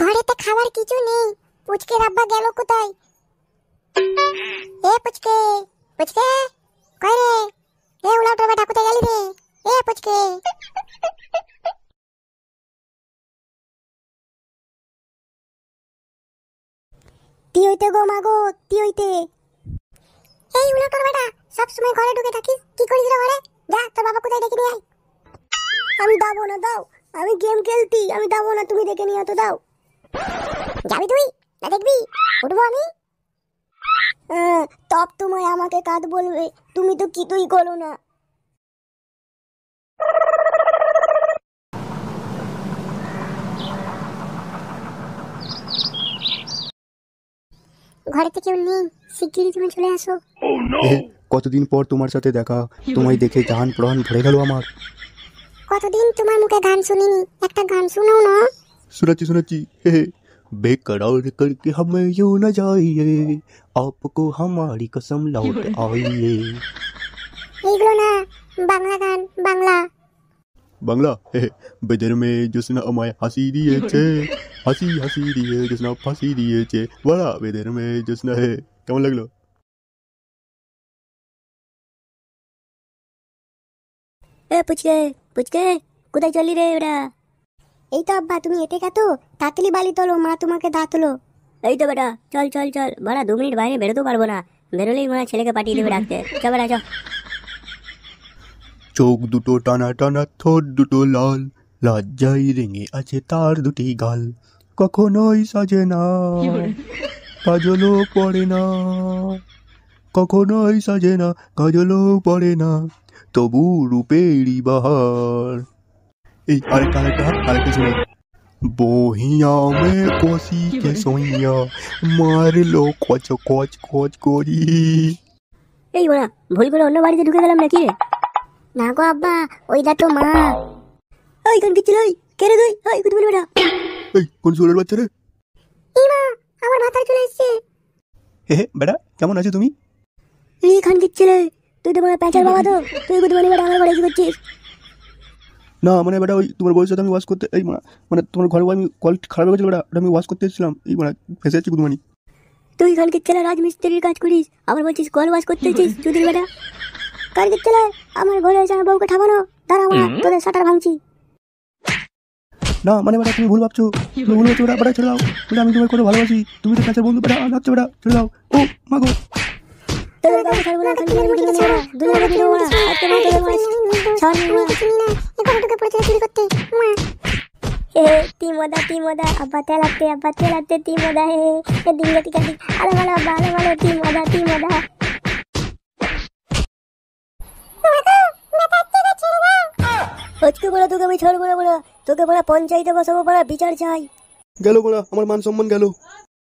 ঘরেতে খাবার কিছু নেই। পুচকে আব্বা গেল কোথায়? এ পুচকে, পুচকে কই রে? এ উলাউটার বেটা কোথায় গেলি রে? এ পুচকে, তি হইতে গো মাগো, তি হইতে। এই উলাউটার বেটা সব সময় ঘরে ঢুকে থাকিস, কি করিস রে ঘরে? যা তোর বাবা কোথায় ডেকে নিয়ে আয়। আমি দাবো না, দাও। আমি গেম খেলতি, আমি দাবো না, তুমি ডেকে নিয়ে তো দাও। যাবি তুই না দেখবি? উঠবো আমি। তব তোমায় আমাকে কাঁদ বলবে, তুমি তো কিছুই করো না। ঘরেতে কেউ নেই, শিগগিরই তুমি চলে আসো। কতদিন পর তোমার সাথে দেখা, তোমায় দেখে জান প্রাণ ভরে গেল আমার। কতদিন তোমার মুখে গান শুনিনি, একটা গান শোনাও না। सुनाची बेकरार करके हमें यूं न जाइए, आपको हमारी कसम लौट आइए। এইগুলো না, বাংলা গান, বাংলা। বাংলা বেদের মেয়ে জোসনা আমায় হাসি দিয়েছে, হাসি হাসি দিয়ে জোসনা ফাঁসি দিয়েছে, বড়া বেদের মেয়ে জোসনা হে। কেমন লাগলো? এ পুচকে, পুচকে কোথায় চলি রে ওরা? এই তো আব্বা, তুমি এতে তো তাড়াতাড়ি বালি তোলো, মা তোমাকে দা তোলো। এই তো বেটা, চল চল চল, বাড়া 2 মিনিট বাইরে বেরোতেও পারবো না, বেরোলেই মনে ছেলেকে পাঠিয়ে দেবে ডাকতে। চল বেটা চল। চোখ দুটো টানা টানা, ঠোঁট দুটো লাল, লজ্জায় রেঙে আছে তার দুটি গাল, কখনোই সাজে না, কাজলও পড়ে না, কখনোই সাজে না, কাজলও পড়ে না, তবু রূপেরই বাহার। এই আরেকটা শুনে। বহিয়া মে কষি কে সইয়া, মারলো কচ কচ কচ করি। এই বড়া, ভুল করে অন্য বাড়িতে ঢুকে গেলাম নাকি রে? না গো আব্বা, ওইটা তো মা। ওই কোন কিছিল? ওই কে রে তুই? ওই কুতু বলি বেটা। এই কোন সুরের বাচ্চা রে? এই মা, আমার মাথায় চলে এসেছে। হে বেটা, কেমন আছো তুমি? এই খান কিছিল? তুই তো বড় প্যাচার বাবা তো, তুই কুতু বলি বেটা আমার ঘরে কি করছিস? না মানে বেটা, ওই তোমার বউয়ের সাথে আমি ওয়াশ করতে, এই মানে তোমার ঘরে আমি কল খারাপ হয়ে গেছিল বেটা, ওটা আমি ওয়াশ করতে এসেছিলাম, এই ফেসে যাচ্ছি কুদুমানি। তুই খান কিছিল রাজমিস্ত্রির কাজ করিস, আবার বলছিস কল ওয়াশ করতে এসেছিস? চুদির বেটা কার কিছিল? আমার ঘরে এসে আমার বউকে ঠাবানো, দাঁড়া আমরা তোদের শাটার ভাঙছি। না মানে বেটা, তুমি ভুল ভাবছো, তুমি ভুল ভাবছো বেটা, বেটা ছেড়ে দাও বেটা, আমি তোমার কত ভালোবাসি, তুমি তো কাছের বন্ধু বেটা, ভাবছো বেটা, ছেড়ে দাও। ও মাগো, তোদের কাছে ছাড়বো না, খালি দুনিয়া দেখে ওরা আজকে আমি তোদের মাছ ছাড়নি না, চিনি না এখন ঢুকে পড়েছে চুরি করতে। মা এ তিমোদা আব্বা তেলাতে তিমোদা হে এ দিঙ্গে টিকা দি আলো ভালো তিমোদা। আজকে বলা তোকে আমি ছাড়বো না, বলা তোকে বলা পঞ্চায়েতে বসাবো, বলা বিচার চাই। গেল বলা, আমার মান সম্মান গেল।